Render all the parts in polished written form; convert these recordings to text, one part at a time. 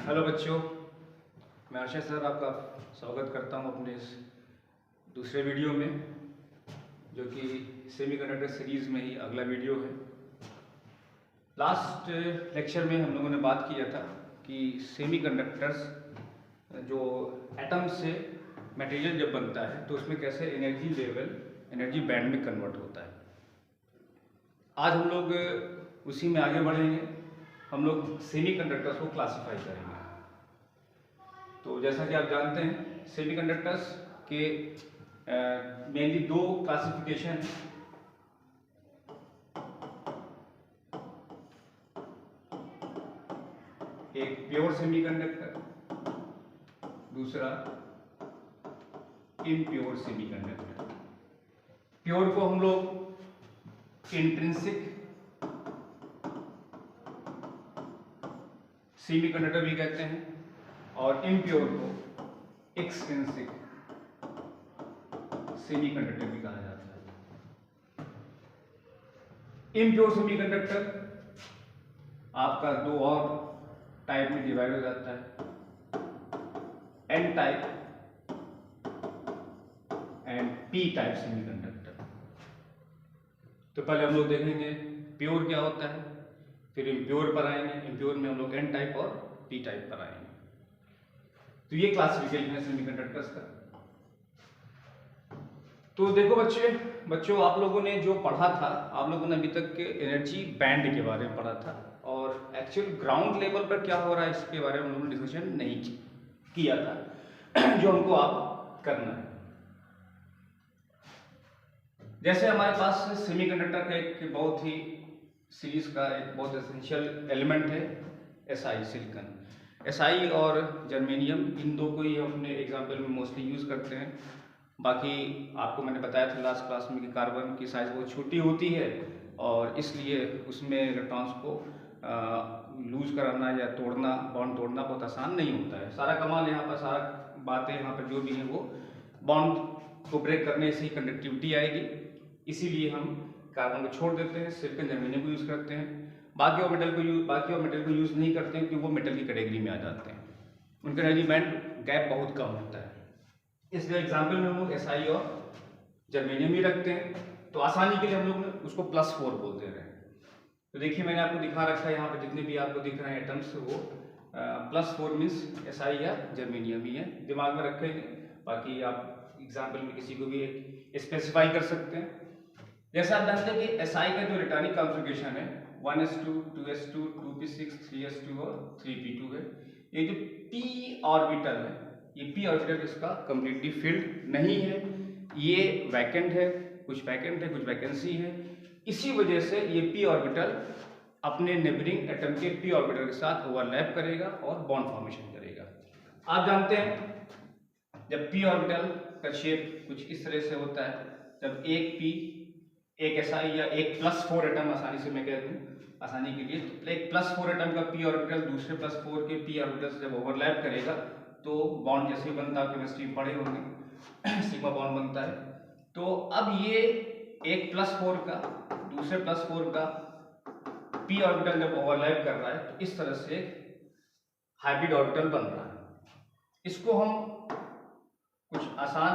Hello बच्चों, मैं आशा sir आपका स्वागत करता हूं अपने इस दूसरे वीडियो में, जो कि सेमीकंडक्टर सीरीज़ में ही अगला वीडियो है। लास्ट लेक्चर में हम लोगों ने बात किया था कि सेमीकंडक्टर्स जो एटम से मटेरियल जब बनता है तो उसमें कैसे एनर्जी लेवल एनर्जी बैंड में कन्वर्ट होता है। आज हम लोग उसी में आगे बढ़ेंगे। हम लोग सेमीकंडक्टर्स को क्लासिफाई करेंगे। तो जैसा कि आप जानते हैं, सेमीकंडक्टर्स के मेनली दो क्लासिफिकेशन हैं। एक प्योर सेमीकंडक्टर, दूसरा इम्प्योर सेमीकंडक्टर। प्योर को हम लोग इंट्रिंसिक सेमीकंडक्टर भी कहते हैं और इम्प्योर को एक्सट्रिंसिक सेमीकंडक्टर भी कहा जाता है। इम्प्योर सेमीकंडक्टर आपका दो और टाइप में डिवाइड हो जाता है, n type and p type semiconductor. तो पहले हम लोग देखेंगे प्योर क्या होता है, फिर इम्प्योर पर आएंगे। इम्प्योर में हम लोग एन टाइप और पी टाइप पर आएंगे। तो ये क्लासिफिकेशन है सेमीकंडक्टर्स का। तो देखो बच्चों, आप लोगों ने जो पढ़ा था, आप लोगों ने अभी तक के एनर्जी बैंड के बारे में पढ़ा था और एक्चुअल ग्राउंड लेवल पर क्या हो रहा है इसके बारे में हम लोगों ने डिस्कशन नहीं किया था, जो हमको आप करना है। जैसे हमारे पास सेमीकंडक्टर का एक बहुत ही सीरीज का एक बहुत एसेंशियल एलिमेंट है एसआई, सिलिकॉन। एसआई और जर्मेनियम, इन दो को ही हम अपने एग्जाम्पल में मोस्टली यूज़ करते हैं। बाकी आपको मैंने बताया था लास्ट क्लास में कि कार्बन की साइज़ बहुत छोटी होती है और इसलिए उसमें इलेक्ट्रॉन्स को लूज कराना या तोड़ना, बॉन्ड तोड़ना बहुत आसान नहीं होता है। सारा कमाल यहाँ पर, सारा बातें यहाँ पर जो भी हैं वो बॉन्ड को ब्रेक करने से ही कंडक्टिविटी आएगी। इसीलिए हम कार्बन को छोड़ देते हैं, सिलिकॉन जर्मेनियम को यूज़ करते हैं। बाकी और मेटल को यूज़ नहीं करते हैं क्योंकि वो मेटल की कैटेगरी में आ जाते हैं। उनका एनर्जी बैंड गैप बहुत कम होता है। इसलिए एग्जाम्पल में हम लोग एसआई और जर्मेनियम ही रखते हैं। तो आसानी के लिए हम लोग उसको +4 बोल दे रहे हैं। तो देखिए मैंने आपको दिखा रखा है यहाँ पे, जितने भी आपको दिख रहे हैं एटम्स, वो +4 मीन्स एसआई या जर्मेनियम ही है। दिमाग में रखेंगे, बाकी आप एग्जाम्पल में किसी को भी स्पेसिफाई कर सकते हैं। जैसा आप जानते हैं कि एसआई का जो इलेक्ट्रॉनिक कॉन्फ़िगरेशन है 1s2, 2s2, 2p6, 3s2 और 3p2 है। ये जो p ऑर्बिटल है, ये p ऑर्बिटल इसका कंप्लीटली फिल्ड नहीं है, ये वैकेंट है, कुछ वैकेंट है, कुछ वैकेंसी है। इसी वजह से ये p ऑर्बिटल अपने नेबरिंग एटम के p ऑर्बिटल के साथ ओवरलैप करेगा और बॉन्ड फॉर्मेशन करेगा। आप जानते हैं जब p ऑर्बिटल का शेप कुछ इस तरह से होता है, जब एक p, एक एसआई या एक +4 एटम, आसानी से मैं कह दूं आसानी के लिए, तो एक +4 एटम का p ऑर्बिटल दूसरे +4 के p ऑर्बिटल से जब ओवरलैप करेगा तो बॉन्ड जैसे ही बनता है, केमिस्ट्री पढ़े होंगे, सिग्मा बॉन्ड बनता है। तो अब ये एक +4 का दूसरे +4 का p ऑर्बिटल जब ओवरलैप कर रहा है तो इस तरह से हाइब्रिड ऑर्बिटल बन रहा है। इसको हम कुछ आसान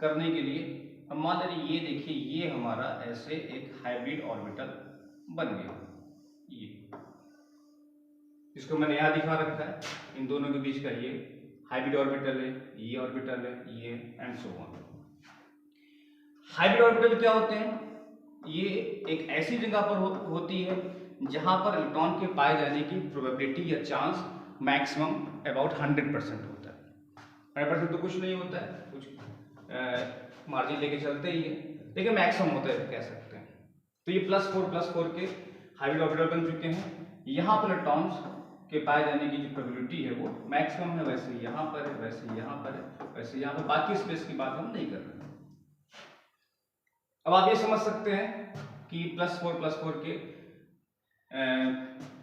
करने के लिए हम मान लीजिए, ये देखिए, ये हमारा ऐसे एक हाइब्रिड ऑर्बिटल बन गया। ये इसको मैंने यहाँ दिखा रखा है, इन दोनों के बीच का ये हाइब्रिड ऑर्बिटल है, ये ऑर्बिटल है, ये and so on. Hybrid orbital क्या होते हैं? ये एक ऐसी जगह पर होती है जहां पर इलेक्ट्रॉन के पाए जाने की प्रोबेबिलिटी या चांस मैक्सिमम अबाउट 100% होता है। 100% तो कुछ नहीं होता है, कुछ मार्जिन लेके चलते ही है, लेकिन मैक्सिमम होता है कह सकते हैं। तो ये +4 के हाइब्रिड ऑर्बिटल बन चुके हैं। यहाँ पर इलेक्ट्रॉन्स के पाए जाने की जो प्रोबेबिलिटी है वो मैक्सिमम है, वैसे यहाँ पर है, वैसे यहाँ पर है, वैसे यहाँ पर। बाकी स्पेस की बात हम नहीं कर रहे हैं। अब आप ये समझ सकते हैं कि +4 के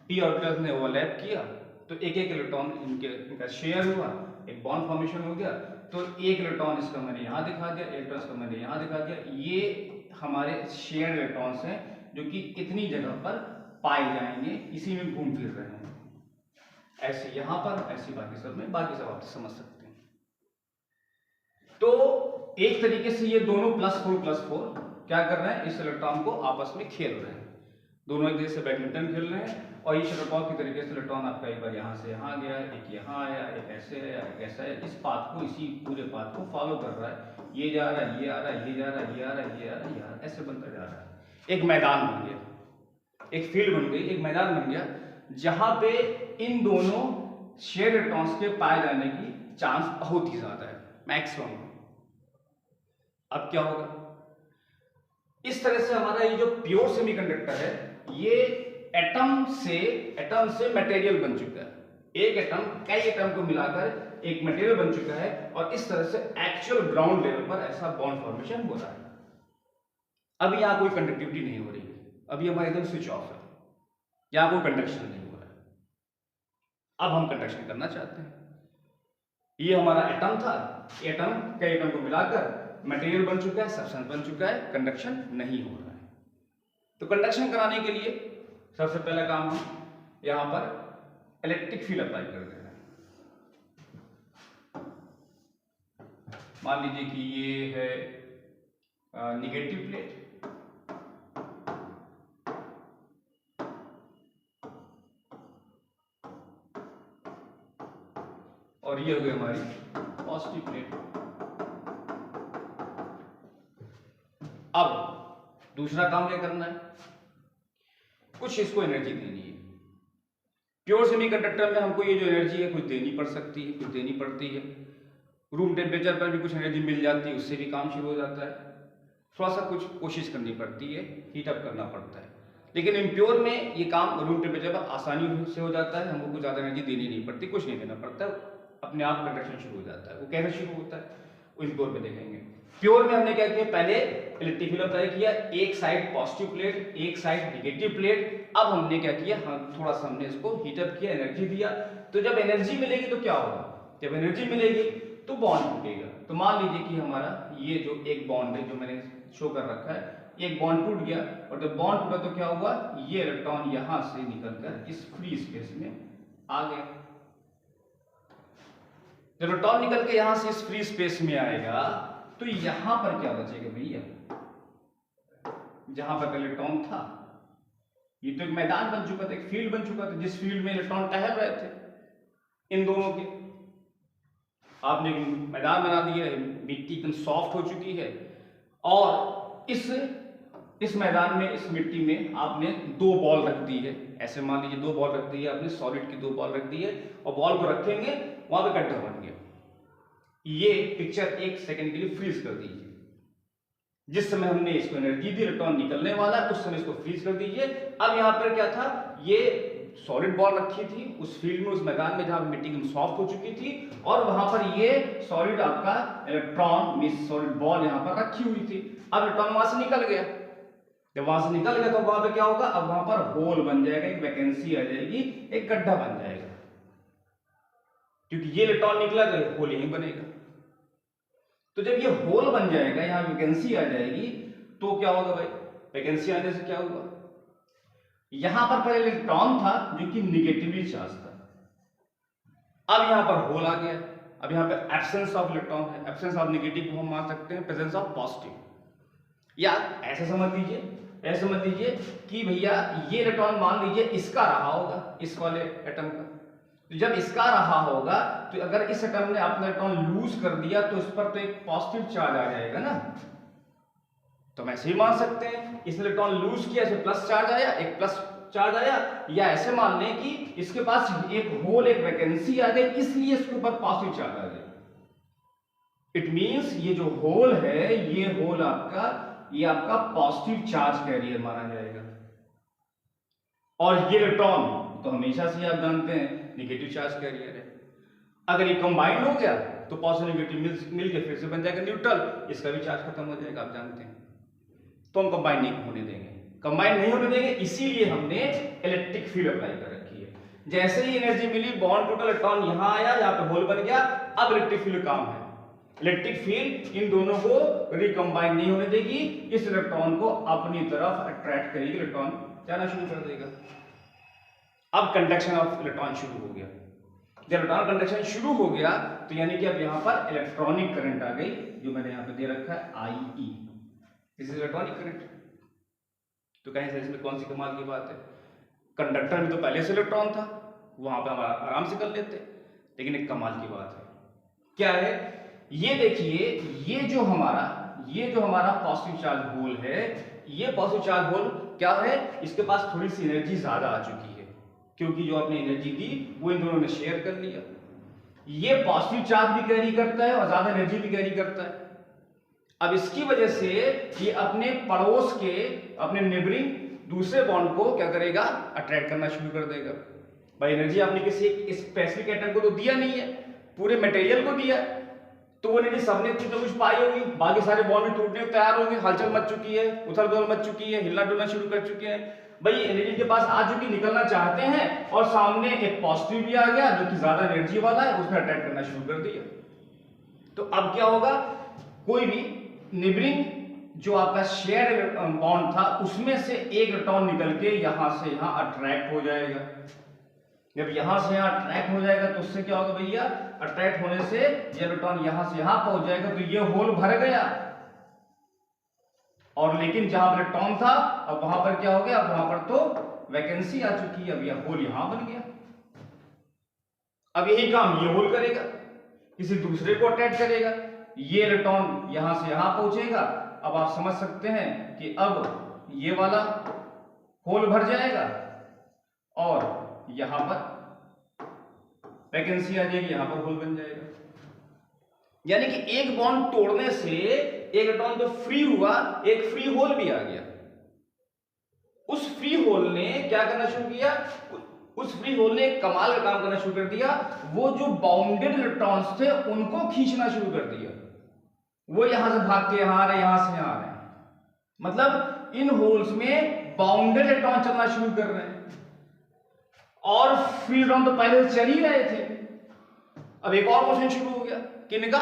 p ऑर्बिटल्स ने ओवरलैप किया तो एक एक इलेक्ट्रॉन इनका शेयर हुआ, एक बॉन्ड फॉर्मेशन हो गया। तो एक इलेक्ट्रॉन इसका मैंने यहाँ दिखा दिया, इलेक्ट्रॉन इसका मैंने यहाँ दिखा दिया। ये हमारे शेयर इलेक्ट्रॉन्स हैं जो कि इतनी जगह पर पाए जाएंगे, इसी में घूम फिर रहे हैं। ऐसे यहाँ पर, ऐसे बाकी सब में, बाकी सब आप समझ सकते हैं। तो एक तरीके से ये दोनों +4 क्या कर रहे हैं, इस इलेक्ट्रॉन को आपस में खेल रहे हैं, दोनों एक जैसे बैडमिंटन खेल रहे हैं। और इस शटलकॉक की तरीके से इलेक्ट्रॉन आपका एक बार यहाँ से यहाँ गया, एक यहाँ आया, एक ऐसे आया, एक ऐसा है, इस पाथ को, इसी पूरे पाथ को फॉलो कर रहा है, ये जा रहा है, ये आ रहा है, ये जा रहा है, ये आ रहा है, ये आ रहा है, ये आ रहा है, ऐसे बनता जा रहा है। एक मैदान बन गया, एक फील्ड बन गई, एक मैदान बन गया, जहां पे इन दोनों शेयर इलेक्ट्रॉन्स के पाए जाने की चांस बहुत ही ज्यादा है, मैक्सिमम। अब क्या होगा, इस तरह से हमारा ये जो प्योर सेमीकंडक्टर है, ये एटम से मटेरियल बन चुका है। एक एटम कई एटम को मिलाकर एक मटेरियल बन चुका है, और इस तरह से एक्चुअल ग्राउंड लेवल पर ऐसा बॉन्ड फॉर्मेशन हो रहा है। अभी यहां कोई कंडक्टिविटी नहीं हो रही है, अभी हमारा एकदम स्विच ऑफ है, यहां कोई कंडक्शन नहीं हो रहा है। अब हम कंडक्शन करना चाहते हैं। ये हमारा एटम था, एटम कई एटम को मिलाकर मटेरियल बन चुका है, सब्सटेंस बन चुका है, कंडक्शन नहीं हो रहा है। तो कंडक्शन कराने के लिए सबसे पहला काम हम यहां पर इलेक्ट्रिक फील्ड अप्लाई कर दे रहे हैं। मान लीजिए कि ये है निगेटिव प्लेट, और ये हो गई हमारी पॉजिटिव प्लेट। अब दूसरा काम क्या करना है, कुछ इसको एनर्जी देनी है। प्योर सेमीकंडक्टर में हमको ये जो एनर्जी है कुछ देनी पड़ सकती है, कुछ देनी पड़ती है। रूम टेम्परेचर पर भी कुछ एनर्जी मिल जाती है, उससे भी काम शुरू हो जाता है। थोड़ा सा कुछ कोशिश करनी पड़ती है, हीट अप करना पड़ता है। लेकिन इम्प्योर में ये काम रूम टेम्परेचर पर आसानी से हो जाता है, हमको कुछ ज़्यादा एनर्जी देनी नहीं पड़ती, कुछ नहीं देना पड़ता, अपने आप कंडक्शन शुरू हो जाता है। वो कैसे शुरू होता है वो इम्प्योर में देखेंगे। प्योर में हमने क्या किया, पहले इलेक्ट्रिक फील्ड अप्लाई किया, एक साइड पॉजिटिव प्लेट, एक साइड नेगेटिव प्लेट। अब हमने क्या किया, थोड़ा सा हमने इसको हीट अप किया, एनर्जी दिया। तो जब एनर्जी मिलेगी तो क्या होगा, जब एनर्जी मिलेगी तो बॉन्ड टूटेगा। तो मान लीजिए कि हमारा ये जो एक बॉन्ड है जो मैंने शो कर रखा है, एक बॉन्ड टूट गया, और जब बॉन्ड टूटा तो क्या हुआ, ये इलेक्ट्रॉन यहां से निकलकर इस फ्री स्पेस में आ गया। जब इलेक्ट्रॉन निकल के यहां से इस फ्री स्पेस में आएगा तो यहां पर क्या बचेगा भैया, जहां पर इलेक्ट्रॉन था, ये तो एक मैदान बन चुका था, एक फील्ड बन चुका था, जिस फील्ड में इलेक्ट्रॉन टहल रहे थे इन दोनों के। आपने मैदान बना दिया है, मिट्टी एकदम सॉफ्ट हो चुकी है, और इस मैदान में, इस मिट्टी में आपने दो बॉल रख दी है। ऐसे मान लीजिए दो बॉल रख दी है आपने, सॉलिड की दो बॉल रख दी है, और बॉल को रखेंगे, वहां पे गड्ढा बन गया। ये पिक्चर एक सेकंड के लिए फ्रीज कर दीजिए। जिस समय हमने इसको एनर्जी दी, इलेक्ट्रॉन निकलने वाला है, उस समय इसको फ्रीज कर दीजिए। अब यहां पर क्या था, ये सॉलिड बॉल रखी थी उस फील्ड में, उस मैदान में जहां मिट्टी एकदम सॉफ्ट हो चुकी थी, और वहां पर ये सॉलिड आपका इलेक्ट्रॉन में सॉलिड बॉल यहां पर रखी हुई थी। अब इलेक्ट्रॉन वहां से निकल गया, जब वहां से निकल गया तो वहां पे क्या होगा, अब वहां पर होल बन जाएगा, एक वैकेंसी आ जाएगी, एक गड्ढा बन जाएगा, क्योंकि ये इलेक्ट्रॉन निकला तो होल यहीं बनेगा। तो जब ये होल बन जाएगा, यहां वैकेंसी आ जाएगी, तो क्या होगा भाई, वैकेंसी आने से क्या हुआ, यहां पर पहले इलेक्ट्रॉन था जो कि निगेटिवली चार्ज था, अब यहां पर होल आ गया। अब यहां पर एब्सेंस ऑफ इलेक्ट्रॉन है, एब्सेंस ऑफ नेगेटिव को हम मान सकते हैं प्रेजेंस ऑफ पॉजिटिव। या ऐसे समझ लीजिए, ऐसे समझ लीजिए कि भैया ये इलेक्ट्रॉन मान लीजिए इसका रहा होगा, इस वाले एटम का। तो जब इसका रहा होगा, तो अगर इस एटम ने अपना इलेक्ट्रॉन लूज कर दिया तो इस पर तो एक पॉजिटिव चार्ज आ जाएगा ना, तो हम ऐसे ही मान सकते हैं, इस इलेक्ट्रॉन लूज किया, इसे प्लस चार्ज आया, एक प्लस चार्ज आया। या ऐसे मान लें कि इसके पास एक होल, एक वैकेंसी आ गई, इसलिए इसके ऊपर पॉजिटिव चार्ज आ गया। इट मींस ये जो होल है, ये होल आपका, ये आपका पॉजिटिव चार्ज कैरियर माना जाएगा। और ये इलेक्ट्रॉन तो हमेशा से आप जानते हैं नेगेटिव चार्ज कैरियर है। अगर ये कंबाइंड हो गया तो पॉजिटिव नेगेटिव मिलकर फिर से बन जाएगा न्यूट्रल, इसका भी चार्ज खत्म हो जाएगा, आप जानते हैं। तो हम कंबाइंड नहीं होने देंगे, कंबाइंड नहीं होने देंगे, इसीलिए हमने इलेक्ट्रिक फील्ड अप्लाई कर रखी है। जैसे ही एनर्जी मिली, बॉन्ड टूटा, इलेक्ट्रॉन यहां आया, यहां पे होल बन गया, अब इलेक्ट्रिक फील्ड काम है। इलेक्ट्रिक फील्ड इन दोनों को रिकंबाइन नहीं होने देगी, इस इलेक्ट्रॉन को अपनी तरफ अट्रैक्ट करेगी, इलेक्ट्रॉन जाना शुरू कर देगा। अब कंडक्शन ऑफ इलेक्ट्रॉन शुरू हो गया। जब इलेक्ट्रॉन कंडक्शन शुरू हो गया तो यानी कि अब यहाँ पर इलेक्ट्रॉनिक करंट आ गई, जो मैंने यहाँ पे दे रखा है IE, this is electronic current. तो कहें सर इसमें कौन सी कमाल की बात है, कंडक्टर में तो पहले से इलेक्ट्रॉन था, वहां पे हम आराम से कर लेते। लेकिन एक कमाल की बात है, क्या है, ये देखिए, ये जो हमारा पॉजिटिव चार्ज होल है, ये पॉजिटिव चार्ज होल क्या है, इसके पास थोड़ी सी एनर्जी ज्यादा आ चुकी है, क्योंकि जो आपने एनर्जी दी वो इन दोनों ने शेयर कर लिया। ये पॉजिटिव चार्ज भी कैरी करता है और ज्यादा एनर्जी भी कैरी करता है। अब इसकी वजह से ये अपने पड़ोस के, अपने नेबरिंग दूसरे बॉन्ड को क्या करेगा, अट्रैक्ट करना शुरू कर देगा। भाई एनर्जी आपने किसी स्पेसिफिक एटम को तो दिया नहीं है, पूरे मटेरियल को दिया, तो वो एनर्जी सबने कुछ तो कुछ पाई होगी, बाकी सारे बॉन्ड भी टूटने को तैयार होंगे, हलचल मच चुकी है, उथल पुथल मच चुकी है, हिलना डुलना शुरू कर चुके हैं। भाई एनर्जी के पास आ चुकी, निकलना चाहते हैं, और सामने एक पॉजिटिव भी आ गया जो कि ज्यादा एनर्जी वाला है, उसने अटैक करना शुरू कर दिया। तो अब क्या होगा, कोई भी नेबरिंग जो आपका शेयर बॉन्ड था उसमें से एक इलेक्ट्रॉन निकल के यहां से यहां अट्रैक्ट हो जाएगा। जब यहां से यहां अट्रैक्ट हो जाएगा तो उससे क्या होगा भैया, अट्रैक्ट होने से ये इलेक्ट्रॉन यहां से यहां पहुंच जाएगा, तो ये होल भर गया। और लेकिन जहां इलेक्ट्रॉन था अब वहां पर क्या हो गया, अब वहां पर तो वैकेंसी आ चुकी है, अब यह होल यहां बन गया। अब यही काम ये होल करेगा, किसी दूसरे को अट्रैक्ट करेगा, ये इलेक्ट्रॉन यहां से यहां पहुंचेगा। अब आप समझ सकते हैं कि अब ये वाला होल भर जाएगा और यहां पर वैकेंसी आ जाएगी, यहां पर होल बन जाएगा। यानी कि एक बॉन्ड तोड़ने से एक इलेक्ट्रॉन तो फ्री हुआ, एक फ्री होल भी आ गया। उस फ्री होल ने क्या करना शुरू किया, उस फ्री होल ने एक कमाल का काम करना शुरू कर दिया, वो जो बाउंडेड इलेक्ट्रॉन्स थे उनको खींचना शुरू कर दिया। वो यहां से भाग के यहां आ रहे, यहां से यहां आ रहे हैं, मतलब इन होल्स में बाउंडेड इलेक्ट्रॉन चलना शुरू कर रहे हैं, और फ्री इलेक्ट्रॉन तो पहले से चल ही रहे थे। अब एक और मोशन शुरू हो गया, किनका,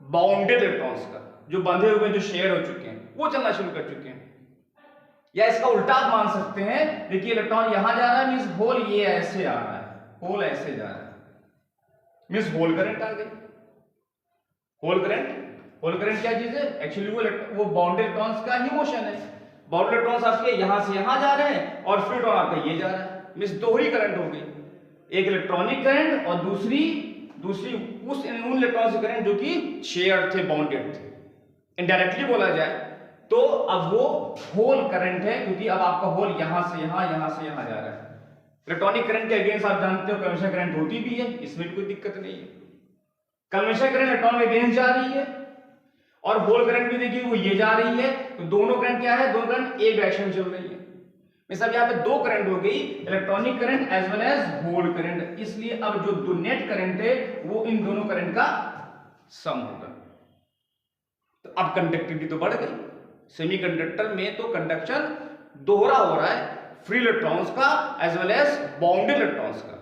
बाउंडेड इलेक्ट्रॉन्स का, जो बंधे हुए, जो शेयर हो चुके हैं, वो चलना शुरू कर चुके हैं। या इसका उल्टा आप मान सकते हैं, देखिए इलेक्ट्रॉन यहां जा रहा है, मींस होल ये ऐसे आ रहा है, होल ऐसे जा रहा है, मींस होल करंट आ गई। होल करंट क्या चीज है, एक्चुअली वो बाउंडेड इलेक्ट्रॉन्स का ही मोशन है। बाउंडेड इलेक्ट्रॉन्स आपके यहां से यहां जा रहे हैं और फ्री इलेक्ट्रॉन आपका ये जा रहा है, मींस दो ही करंट हो गई, एक इलेक्ट्रॉनिक करंट और दूसरी उस उन इलेक्ट्रॉन से करंट जो कि शेयर थे, बाउंडेड थे। इनडायरेक्टली बोला जाए तो अब वो होल करंट है, क्योंकि अब आपका होल यहां से यहां जा रहा है। इलेक्ट्रॉनिक करंट के अगेंस्ट आप जानते हो कन्वेंशनल करंट होती भी है, इसमें भी कोई दिक्कत नहीं है। कन्वेंशनल करंट इलेक्ट्रॉन के अगेंस्ट जा रही है और होल करंट भी देखिए वो ये जा रही है, तो दोनों करंट क्या है, दोनों करंट एक डायरेक्शन में चल रही है। मतलब यहाँ पे दो करंट हो गई, electronic current as well as hole current. इसलिए अब जो नेट करंट है वो इन दोनों करंट का सम होगा। तो अब कंडक्टिविटी तो बढ़ गई, सेमीकंडक्टर में तो कंडक्शन दोहरा हो रहा है, फ्री इलेक्ट्रॉन्स का as well as bounded electrons का,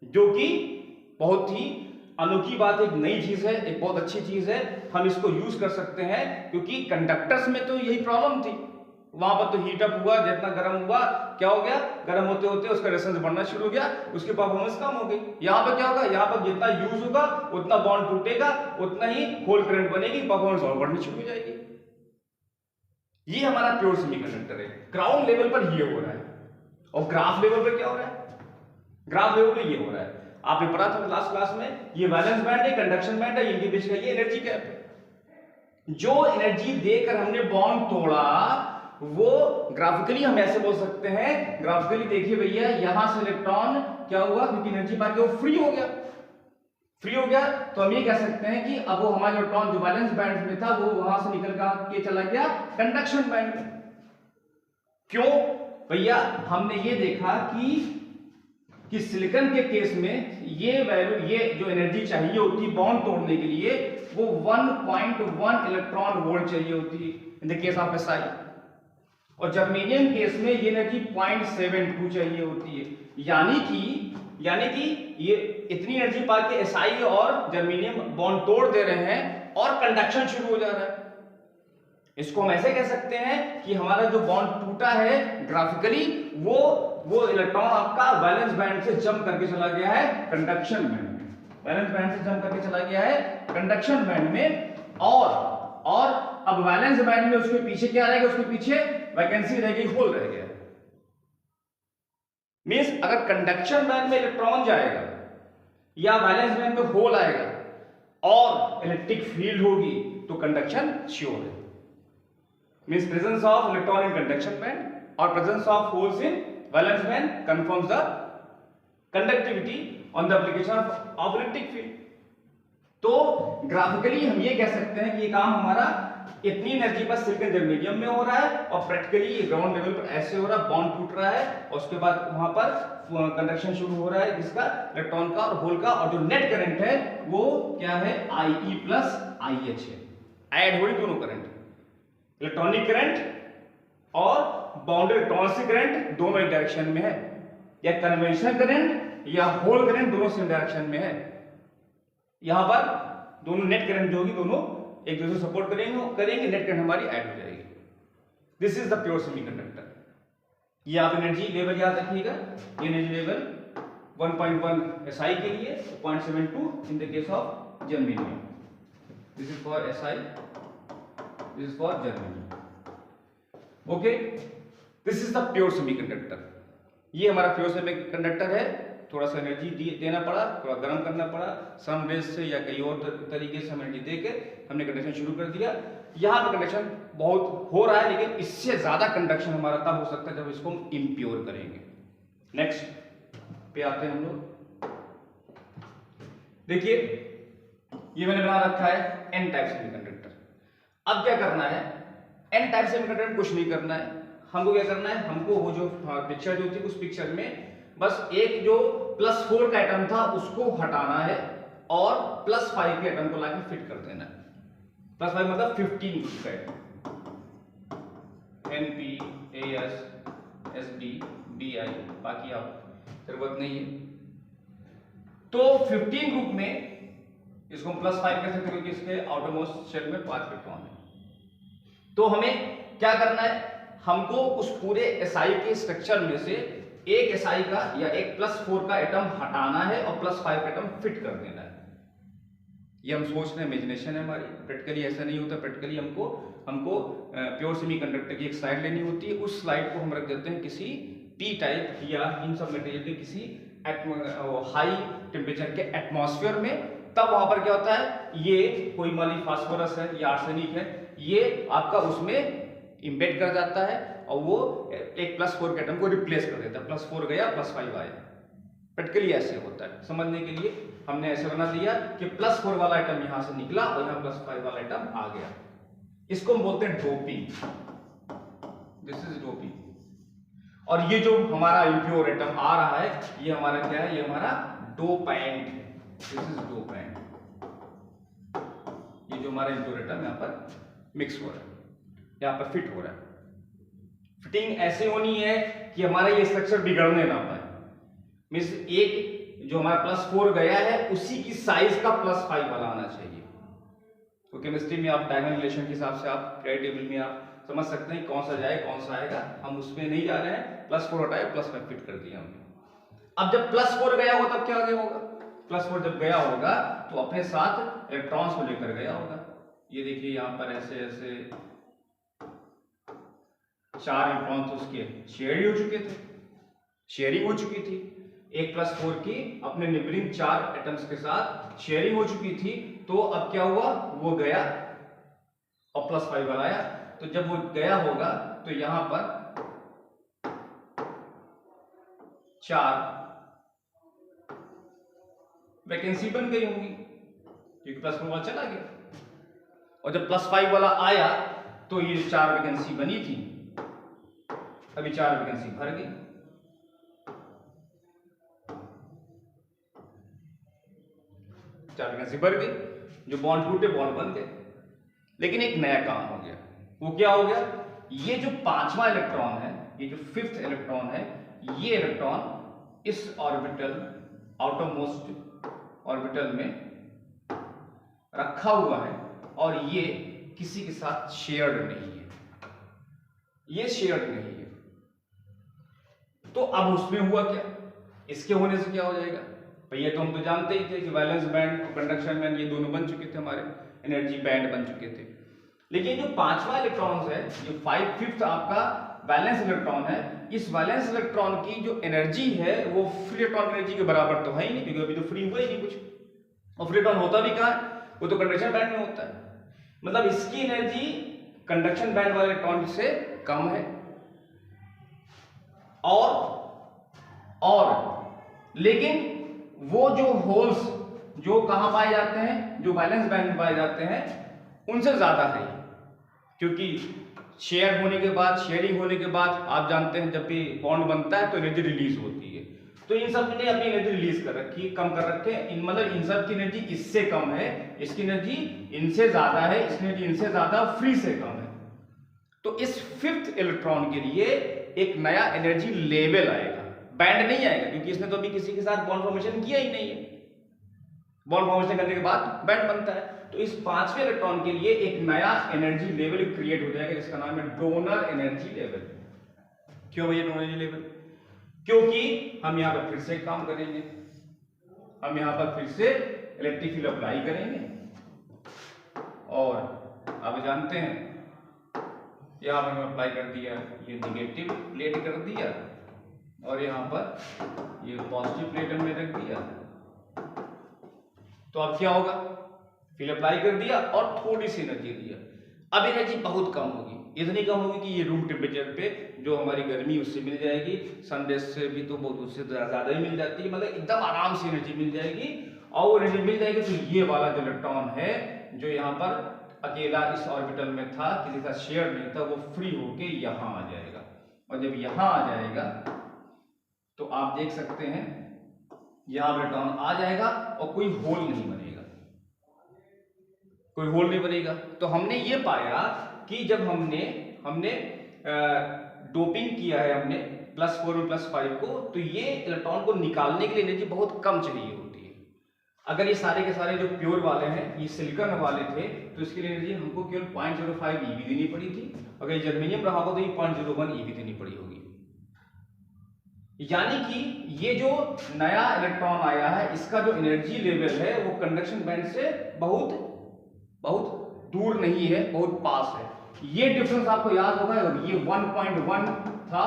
जो कि बहुत ही अनोखी बात, एक नई चीज है, एक बहुत अच्छी चीज है। हम इसको यूज कर सकते हैं, क्योंकि कंडक्टर्स में तो यही प्रॉब्लम थी, वहां पर तो हीट अप हुआ, जितना गर्म हुआ क्या हो गया, गर्म होते होते उसका रेजिस्टेंस बढ़ना शुरू हो गया, उसकी परफॉर्मेंस कम हो गई। यहाँ पर क्या होगा, यहाँ पर जितना यूज होगा उतना बॉन्ड टूटेगा, उतना ही होल करंट बनेगी, परफॉर्मेंस और बढ़नी शुरू हो जाएगी। ये हमारा प्योर सेमीकंडक्टर है। ग्राउंड लेवल पर ये हो रहा है, और ग्राफ लेवल पर क्या हो रहा है, ग्राफ लेवल पर ये हो रहा है। आपने पढ़ा था लास्ट क्लास में, ये वैलेंस बैंड है, कंडक्शन बैंड है, इनके बीच का ये एनर्जी गैप है। जो एनर्जी देकर हमने बॉन्ड तोड़ा वो ग्राफिकली हम ऐसे बोल सकते हैं, ग्राफिकली देखिए भैया, यहां से इलेक्ट्रॉन क्या हुआ, क्योंकि एनर्जी पाके वो फ्री हो गया, तो हम ये कह सकते हैं कि अब वो हमारा इलेक्ट्रॉन जो वैलेंस बैंड में था वो वहां से निकल के चला गया कंडक्शन बैंड में। क्यों भैया, हमने ये देखा कि सिलिकॉन के केस में ये वैल्यू, ये जो एनर्जी चाहिए होती बॉन्ड तोड़ने के लिए, वो 1.1 इलेक्ट्रॉन वोल्ट चाहिए होती in the case of SI, और जर्मेनियम केस में ये एनर्जी 0.72 चाहिए होती है। यानी कि ये इतनी एनर्जी पाके SI और जर्मेनियम बॉन्ड तोड़ दे रहे हैं और कंडक्शन शुरू हो जा रहा है। इसको हम ऐसे कह सकते हैं कि हमारा जो बॉन्ड टूटा है ग्राफिकली, वो इलेक्ट्रॉन आपका वैलेंस बैंड से जंप करके चला गया है कंडक्शन बैंड में, वैलेंस बैंड से जंप करके चला गया है कंडक्शन बैंड में। और अब वैलेंस बैंड में उसके पीछे क्या रहेगा, उसके पीछे वैकेंसी रहेगी, होल रह गया। मींस अगर कंडक्शन बैंड में इलेक्ट्रॉन जाएगा या वैलेंस बैंड में होल आएगा और इलेक्ट्रिक फील्ड होगी तो कंडक्शन श्योर है। Means presence of electron in conduction band और presence of holes in valence band confirms the conductivity on the application of electric field. तो ग्राफिकली हम ये कह सकते हैं कि ये काम हमारा इतनी एनर्जी पर सिलिकॉन जर्मेनियम में हो रहा है और प्रैक्टिकली ग्राउंड लेवल पर ऐसे हो रहा है, बॉन्ड टूट रहा है और उसके बाद वहां पर कंडक्शन शुरू हो रहा है जिसका इलेक्ट्रॉन का और होल का, और जो नेट करंट है वो क्या है, IE प्लस IH है। ऐड हो रही दोनों करंट, इलेक्ट्रॉनिक करंट और बाउंड इलेक्ट्रॉन से करंट दोनों एक डायरेक्शन में है, या कन्वेंशनल करंट या होल करंट दोनों सेम डायरेक्शन में है। यहां पर दोनों नेट करंट जो होगी दोनों एक दूसरे सपोर्ट करेंगे, नेट करंट हमारी ऐड हो जाएगी। This is the pure semiconductor. ये आप एनर्जी लेवल याद रखिएगा, एनर्जी लेवल 1.1 SI के लिए, 0.72 in the case of germanium. This is for SI, this is for germanium. Okay, this is the pure semiconductor. ये हमारा प्योर सेमीकंडक्टर है। थोड़ा सा एनर्जी देना पड़ा, थोड़ा गर्म करना पड़ा, सम रेस से या कई और तरीके से एनर्जी देके हमने कंडक्शन शुरू कर दिया। यहाँ पे कंडक्शन बहुत हो रहा है, लेकिन इससे ज्यादा कंडक्शन हमारा तब हो सकता है जब इसको हम इम्प्योर करेंगे। नेक्स्ट पे आते हैं हम लोग। देखिए ये मैंने बना रखा है एन टाइप सेमीकंडक्टर। अब क्या करना है, एन टाइप सेमीकंडक्टर कुछ नहीं करना है, हमको क्या करना है, हमको वो जो पिक्चर जो थी उस पिक्चर में बस एक जो +4 का एटम था उसको हटाना है और +5 के एटम को लाके फिट कर देना है। +5 मतलब 15 ग्रुप का atom, NP, AS, SD, BI, बाकी आप जरूरत नहीं है। तो 15 ग्रुप में इसको हम +5 कर सकते क्योंकि इसके आउटरमोस्ट शेल में 5 इलेक्ट्रॉन है। तो हमें क्या करना है, हमको उस पूरे SI के स्ट्रक्चर में से एक SI का या एक +4 का एटम हटाना है और +5 का एटम फिट कर देना है। ये हम सोच रहे हैं, इमेजिनेशन है हमारी, प्रैक्टिकली ऐसा नहीं होता। प्रैक्टिकली हमको प्योर सेमीकंडक्टर की एक स्लाइड लेनी होती है, उस स्लाइड को हम रख देते हैं किसी P टाइप या इन सब मटेरियल के किसी हाई टेम्परेचर के एटमॉस्फेयर में। तब वहां पर क्या होता है, ये कोई मान ली फास्फोरस है या आर्सेनिक है, ये आपका उसमें इम्बेड कर जाता है और वो एक +4 के एटम को रिप्लेस कर देता है। +4 गया, +5 आया। प्रैक्टिकली ऐसे होता है। समझने के लिए हमने ऐसे बना दिया कि +4 वाला आइटम यहां से निकला और यहां +5 वाला आइटम आ गया। इसको हम बोलते हैं डोपिंग। This is doping. और ये जो हमारा इम्प्योर आइटम आ रहा है, ये हमारा क्या है, ये हमारा डोपेंट है। This is dopant. ये जो हमारा इम्प्योर आइटम यहां पर मिक्स हो रहा है, यहां पर फिट हो रहा है। फिटिंग ऐसे होनी है कि हमारा ये स्ट्रक्चर बिगड़ने ना पाए। मींस एक जो हमारा +4 गया है उसी की साइज का +5 वाला आना चाहिए। तो केमिस्ट्री में आप डायगोनल रिलेशन के हिसाब से आप पीरियड टेबल में आप समझ सकते हैं कौन सा जाए कौन सा आएगा। हम उसमें नहीं जा रहे हैं। +4 हटाए, +5 फिट कर दिया हमने। अब जब +4 गया होगा तब क्या आगे होगा, +4 जब गया होगा तो अपने साथ इलेक्ट्रॉन्स को लेकर गया होगा। ये देखिए यहाँ पर ऐसे ऐसे 4 इलेक्ट्रॉन तो उसके शेयर हो चुके थे, शेयरिंग हो चुकी थी। एक +4 की अपने नेबरिंग 4 एटम्स के साथ शेयरिंग हो चुकी थी। तो अब क्या हुआ, वो गया और +5 वाला आया। तो जब वो गया होगा तो यहां पर 4 वैकेंसी बन गई होंगी क्योंकि +4 वाला चला गया। और जब +5 वाला आया तो ये 4 वैकेंसी बनी थी, अभी 4 वैकेंसी भर गई। वैकेंसी भर गई, जो बॉन्ड टूटे बॉन्ड बन गए। लेकिन एक नया काम हो गया। वो क्या हो गया, ये जो 5वां इलेक्ट्रॉन है, ये जो 5th इलेक्ट्रॉन है, ये इलेक्ट्रॉन इस ऑर्बिटल आउटरमोस्ट ऑर्बिटल में रखा हुआ है और ये किसी के साथ शेयर्ड नहीं है, ये शेयर्ड नहीं है। तो अब उसमें हुआ क्या, इसके होने से क्या हो जाएगा भैया, तो हम तो जानते ही थे कि वैलेंस बैंड और कंडक्शन बैंड ये दोनों बन चुके थे, हमारे एनर्जी बैंड बन चुके थे। लेकिन जो पांचवा इलेक्ट्रॉन है, जो 5/5 आपका वैलेंस इलेक्ट्रॉन है, इस वैलेंस इलेक्ट्रॉन की जो एनर्जी है वो फ्री इलेक्ट्रॉन एनर्जी के बराबर तो है ही नहीं, क्योंकि अभी तो फ्री हुआ ही नहीं कुछ, और फ्री इलेक्ट्रॉन होता भी कहाँ है, वो तो कंडक्शन बैंड में होता है। मतलब इसकी एनर्जी कंडक्शन बैंड वाले इलेक्ट्रॉन से कम है। और लेकिन वो जो होल्स जो कहां पाए जाते हैं, जो वैलेंस बैंड में पाए जाते हैं, उनसे ज्यादा है, क्योंकि शेयर होने के बाद, शेयरिंग होने के बाद आप जानते हैं जब भी बॉन्ड बनता है तो एनर्जी रिलीज होती है। तो इन सब ने अपनी एनर्जी रिलीज कर रखी, कम कर रखे, मतलब इन सब की एनर्जी इससे कम है, इसकी एनर्जी इनसे ज्यादा है, इसकी एनर्जी इनसे ज्यादा, फ्री से कम है। तो इस 5th इलेक्ट्रॉन के लिए एक नया एनर्जी लेवल आएगा, बैंड नहीं आएगा, क्योंकि इसने तो अभी किसी के साथ बॉन्ड फॉर्मेशन किया ही नहीं है। बॉन्ड फॉर्मेशन करने के बाद बैंड बनता है। तो इस 5वें इलेक्ट्रॉन के लिए एक नया एनर्जी लेवल क्रिएट हो जाएगा, जिसका नाम है डोनर एनर्जी लेवल। क्यों भैया डोनर एनर्जी लेवल? क्योंकि हम यहां पर फिर से काम करेंगे, हम यहां पर फिर से इलेक्ट्रिक फील्ड अप्लाई करेंगे, और आप जानते हैं यहां पर हमने अप्लाई कर दिया, ये निगेटिव प्लेट कर दिया, और यहां पर ये पॉजिटिव प्लेट हमने रख दिया। तो अब क्या होगा, फील्ड अप्लाई कर दिया और थोड़ी सी एनर्जी दिया। अब एनर्जी बहुत कम होगी, इतनी कम होगी कि ये रूम टेम्परेचर पे जो हमारी गर्मी उससे मिल जाएगी, सनरेज से भी तो बहुत उससे ज्यादा ही मिल जाती है, मतलब एकदम आराम से एनर्जी मिल जाएगी। और वो एनर्जी मिल जाएगी तो ये वाला जो इलेक्ट्रॉन है, जो यहाँ पर अकेला इस ऑर्बिटल में था, किसी का शेयर नहीं था, वो फ्री होके यहाँ आ जाएगा। और जब यहाँ आ जाएगा तो आप देख सकते हैं यहाँ इलेक्ट्रॉन आ जाएगा और कोई होल नहीं बनेगा, कोई होल नहीं बनेगा। तो हमने ये पाया कि जब हमने डोपिंग किया है, हमने +4 और +5 को, तो ये इलेक्ट्रॉन को निकालने के लिए एनर्जी बहुत कम चाहिए होती है। अगर ये सारे के सारे जो प्योर वाले हैं, ये सिलिकॉन वाले थे, तो इसके लिए एनर्जी हमको केवल 0.05 EV देनी पड़ी थी। अगर जर्मेनियम रहा होगा तो ये 0.01 EV देनी पड़ी होगी। यानी कि ये जो नया इलेक्ट्रॉन आया है, इसका जो एनर्जी लेवल है वो कंडक्शन बैंड से बहुत दूर नहीं है, बहुत पास है। ये डिफरेंस आपको याद होगा, ये 1.1 था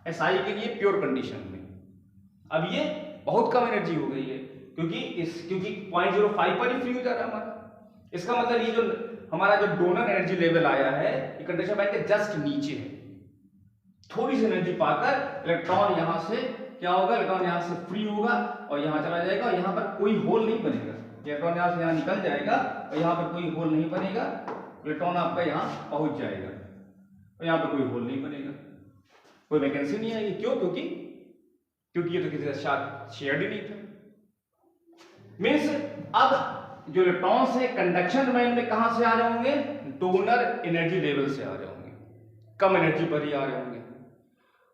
SI के लिए प्योर कंडीशन में, अब ये बहुत कम एनर्जी हो गई है, क्योंकि 0.05 पर ही फ्री हो जा रहा है हमारा। इसका मतलब ये जो हमारा जो डोनर एनर्जी लेवल आया है, ये कंडक्शन बैंड के जस्ट नीचे है। थोड़ी सी एनर्जी पाकर इलेक्ट्रॉन यहां से क्या होगा, इलेक्ट्रॉन यहां से फ्री होगा और यहां चला जाएगा, और यहां पर कोई होल नहीं बनेगा। इलेक्ट्रॉन यहां से यहां निकल जाएगा और यहां पर कोई होल नहीं बनेगा, इलेक्ट्रॉन आपका यहां पहुंच जाएगा और यहां पर कोई होल नहीं बनेगा, कोई वैकेंसी नहीं आएगी। क्यों? क्योंकि ये तो किसी का साथ शेयर्ड ही नहीं था। मीन्स अब जो इलेक्ट्रॉन्स है कंडक्शन बैंड में कहां से आ रहे होंगे, डोनर एनर्जी लेवल से आ रहे होंगे, कम एनर्जी पर ही आ रहे होंगे।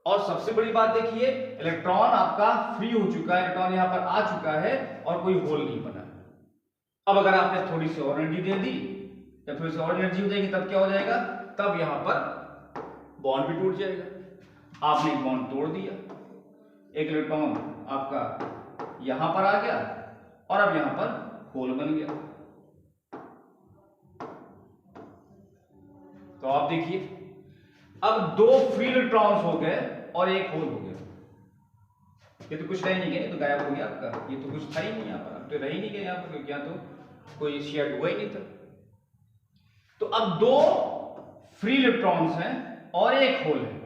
और सबसे बड़ी बात देखिए, इलेक्ट्रॉन आपका फ्री हो चुका है, इलेक्ट्रॉन यहां पर आ चुका है और कोई होल नहीं बना। अब अगर आपने थोड़ी सी और एनर्जी दे दी, जब थोड़ी सी और एनर्जी हो जाएगी तब क्या हो जाएगा, तब यहां पर बॉन्ड भी टूट जाएगा। आपने एक बॉन्ड तोड़ दिया, एक इलेक्ट्रॉन आपका यहां पर आ गया और अब यहां पर होल बन गया। तो आप देखिए, अब 2 फ्री इलेक्ट्रॉन्स हो गए और एक होल हो गया। ये तो कुछ रह नहीं गया, ये तो गायब हो गया आपका, ये तो कुछ था ही नहीं यहाँ पर, अब तो रह ही नहीं गया यहाँ पर, क्योंकि यहाँ तो कोई शेयर हुआ ही नहीं था। तो अब 2 फ्री इलेक्ट्रॉन्स हैं और एक होल है,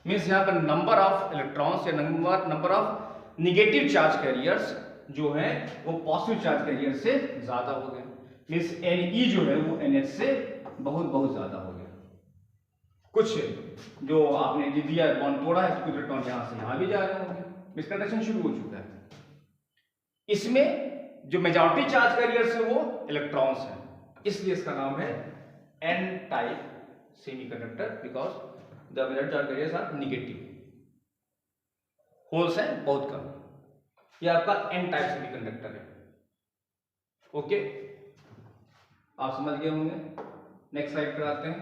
मीन्स यहाँ पर नंबर ऑफ इलेक्ट्रॉन्स या number of negative charge carriers जो है वो पॉजिटिव चार्ज कैरियर से ज्यादा हो गए। मीन्स Ne जो है वो NH से बहुत ज्यादा हो गया। कुछ जो आपने दिया बॉन्ड तोड़ा है, कुछ इलेक्ट्रॉन यहां से यहां भी जा रहे होंगे, मिसकंडक्शन शुरू हो चुका है। इसमें जो मेजॉरिटी चार्ज कैरियर्स है वो इलेक्ट्रॉन्स हैं, इसलिए इसका नाम है N type semiconductor, because the majority charge carriers are negative, holes हैं बहुत कम। ये आपका N टाइप सेमीकंडक्टर है। ओके, आप समझ गए होंगे। नेक्स्ट स्लाइड पर आते हैं।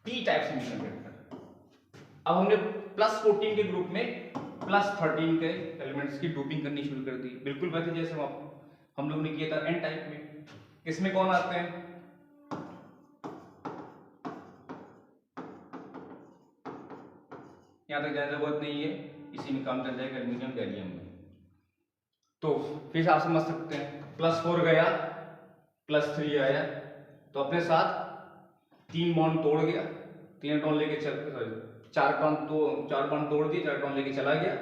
P type semiconductor. अब हमने +14 के ग्रुप में +13 के एलिमेंट्स की डोपिंग करनी शुरू कर दी, बिल्कुल वैसे जैसे हम लोग ने किया था एन टाइप में। इसमें कौन आते हैं? यहां तक जाने जरूरत नहीं है, इसी में काम चल जाएगा एल्यूमिनियम गैलियम में। तो फिर आप समझ सकते हैं +4 गया, +3 आया, तो अपने साथ 3 बॉन्ड तोड़ गया, 3 इलेक्ट्रॉन लेके चल 4 बॉन्ड तोड़ दिए, 4 इलेक्ट्रॉन लेके चला गया।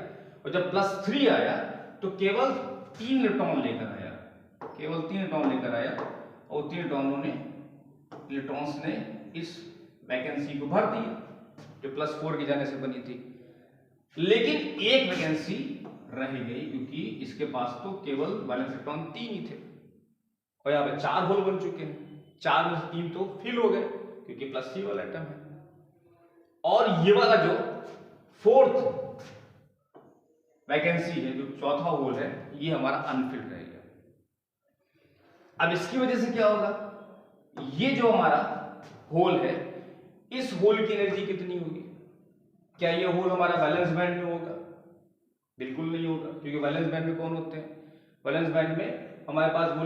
और जब +3 आया तो केवल 3 इलेक्ट्रॉन लेकर आया, केवल 3 इलेक्ट्रॉन लेकर आया, और 3 इलेक्ट्रॉन्स ने इस वैकेंसी को भर दिया जो +4 की जाने से बनी थी। लेकिन एक वैकेंसी रह गई, क्योंकि इसके पास तो केवल वैलेंस इलेक्ट्रॉन 3 ही थे, और यहाँ पे 4 होल बन चुके हैं। 4 में से 3 तो फिल हो गए, क्योंकि +3 वाला एटम है। और ये वाला जो 4th वैकेंसी है, जो चौथा होल है, ये हमारा अनफिल्ड रहेगा। अब इसकी वजह से क्या होगा, ये जो हमारा होल है, इस होल की एनर्जी कितनी होगी? क्या ये होल हमारा वैलेंस बैंड में होगा? बिल्कुल नहीं होगा, क्योंकि वैलेंस बैंड में कौन होते हैं? वैलेंस बैंड में हमारे पास वो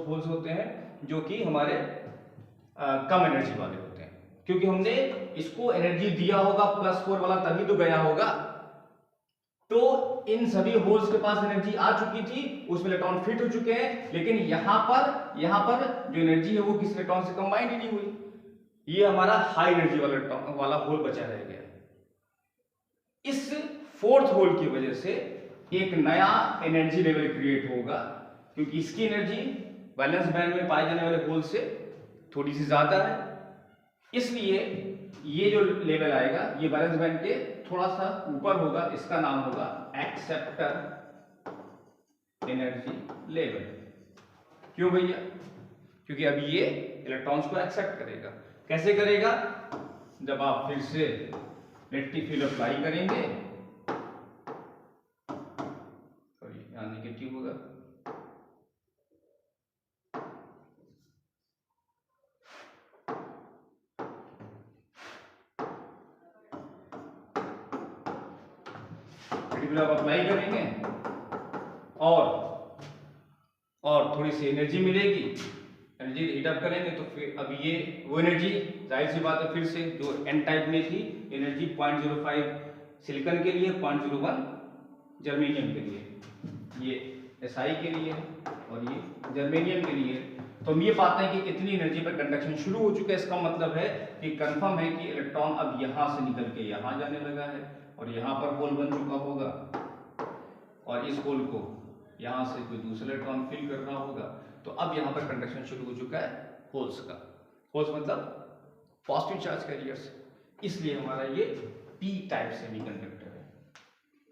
होल्स होते हैं जो कि हमारे कम एनर्जी वाले होते हैं, क्योंकि हमने इसको एनर्जी दिया होगा +4 वाला, तभी तो गया होगा। तो इन सभी होल्स के पास एनर्जी आ चुकी थी, उसमें इलेक्ट्रॉन फिट हो चुके हैं, लेकिन यहां पर जो एनर्जी है वो किसी इलेक्ट्रॉन से कंबाइंड ही नहीं हुई। ये हमारा हाई एनर्जी वाला होल बचा रह गया। इस 4th होल की वजह से एक नया एनर्जी लेवल क्रिएट होगा, क्योंकि इसकी एनर्जी वैलेंस बैंड में पाए जाने वाले होल से थोड़ी सी ज्यादा है। इसलिए ये जो लेवल आएगा, ये वैलेंस बैंड के थोड़ा सा ऊपर होगा, इसका नाम होगा एक्सेप्टर एनर्जी लेवल। क्यों भैया? क्योंकि अभी ये इलेक्ट्रॉन्स को एक्सेप्ट करेगा। कैसे करेगा? जब आप फिर से इलेक्ट्रिक फील्ड अप्लाई करेंगे, सॉरी यहां नेगेटिव होगा, आप अप्लाई करेंगे और थोड़ी सी एनर्जी मिलेगी, एनर्जी हीट अप करेंगे, तो फिर अब ये वो एनर्जी, जाहिर सी बात है, फिर से जो एन टाइप में थी एनर्जी 0.05 सिलिकॉन के लिए, 0.01 जर्मेनियम के लिए, ये SI के लिए और ये जर्मेनियम के लिए। तो हम ये पाते हैं कि इतनी एनर्जी पर कंडक्शन शुरू हो चुका है। इसका मतलब है कि कंफर्म है कि इलेक्ट्रॉन अब यहां से निकल के यहां जाने लगा है, और यहां पर होल बन चुका होगा, और इस होल को यहां से कोई दूसरा इलेक्ट्रॉन फिल कर रहा होगा। तो अब यहां पर कंडक्शन शुरू हो चुका है होल्स का। होल्स मतलब पॉजिटिव चार्ज कैरियर्स, इसलिए हमारा ये पी टाइप सेमीकंडक्टर है।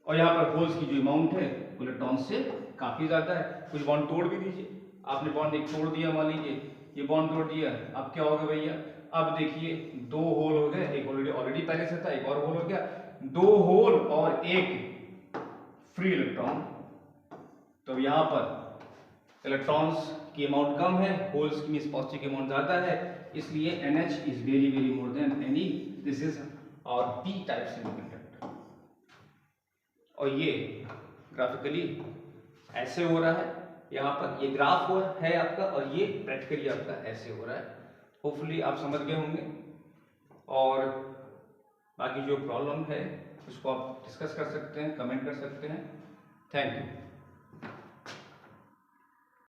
और यहाँ पर होल्स की जो अमाउंट है इलेक्ट्रॉन से काफी ज्यादा है। कुछ बॉन्ड तोड़ भी दीजिए, आपने बॉन्ड एक तोड़ दिया, मान लीजिए ये बॉन्ड तोड़ दिया, अब क्या होगा भैया? अब देखिए 2 होल हो गए, एक ऑलरेडी पहले से था, एक और होल हो गया, 2 होल और एक फ्री इलेक्ट्रॉन। तो यहाँ पर इलेक्ट्रॉन्स की अमाउंट कम है, होल्स की पॉजिटिव की अमाउंट ज्यादा है, इसलिए NH is very more than Ni। This is our p type semiconductor. और ये ग्राफिकली ऐसे हो रहा है, यहाँ पर ये ग्राफ है आपका, और ये प्रैक्टिकली आपका ऐसे हो रहा है। होपफुली आप समझ गए होंगे, और बाकी जो प्रॉब्लम है उसको आप डिस्कस कर सकते हैं, कमेंट कर सकते हैं। Thank you.